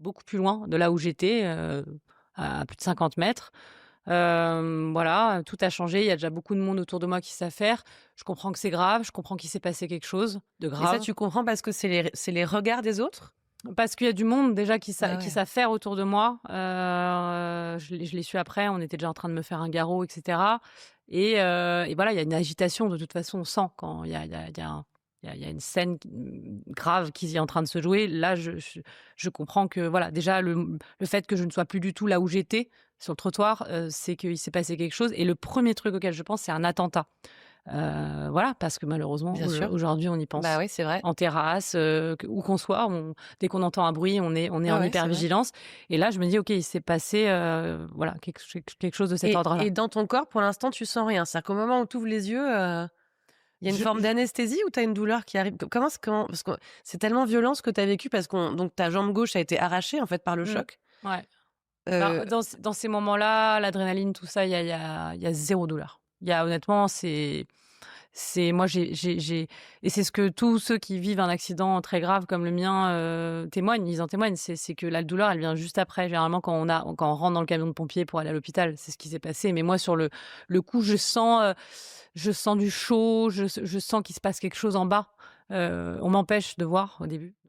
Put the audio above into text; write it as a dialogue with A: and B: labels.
A: beaucoup plus loin de là où j'étais, à plus de 50 mètres. Voilà, tout a changé. Il y a déjà beaucoup de monde autour de moi qui savent faire. Je comprends que c'est grave, je comprends qu'il s'est passé quelque chose de
B: Et ça,
A: grave.
B: tu comprends parce que c'est les regards des autres?
A: Parce qu'il y a du monde déjà
B: Ah
A: qui
B: ouais.
A: savent faire autour de moi. Je l'ai su après, on était déjà en train de me faire un garrot et cetera et voilà, il y a une agitation de toute façon, on sent quand il y a une scène grave qui est en train de se jouer. Là, je comprends que voilà, déjà le fait que je ne sois plus du tout là où j'étais, sur le trottoir, c'est qu'il s'est passé quelque chose et le premier truc auquel je pense, c'est un attentat. Voilà, parce que malheureusement,
B: Bien sûr.
A: aujourd'hui, on y
B: Bah
A: pense.
B: oui, c'est vrai.
A: En terrasse, où qu'on soit, dès qu'on entend un bruit, on est
B: Ouais,
A: en
B: ouais, c'est vrai.
A: hypervigilance et là, je me dis: «OK, il s'est passé, voilà, quelque chose de cet
B: Et
A: ordre-là».
B: dans ton corps, pour l'instant, tu sens rien? C'est-à-dire qu'au moment où tu ouvres les yeux, il y a une
A: Je
B: forme
A: je
B: d'anesthésie ou tu as une douleur qui arrive? Comment parce que c'est tellement violent ce que tu as vécu parce qu'on donc ta jambe gauche a été arrachée, en fait, par le
A: mmh,
B: choc?
A: ouais.
B: Heu,
A: Bah, dans ces moments-là, l'adrénaline, tout ça, il y a 0 douleur. Il y a honnêtement, c'est moi j'ai et c'est ce que tous ceux qui vivent un accident très grave comme le mien, témoignent, ils en témoignent, c'est que la douleur, elle vient juste après. Généralement quand on rentre dans le camion de pompiers pour aller à l'hôpital, c'est ce qui s'est passé. Mais moi sur le coup, je sens du chaud, je sens qu'il se passe quelque chose en bas. On m'empêche de voir au début.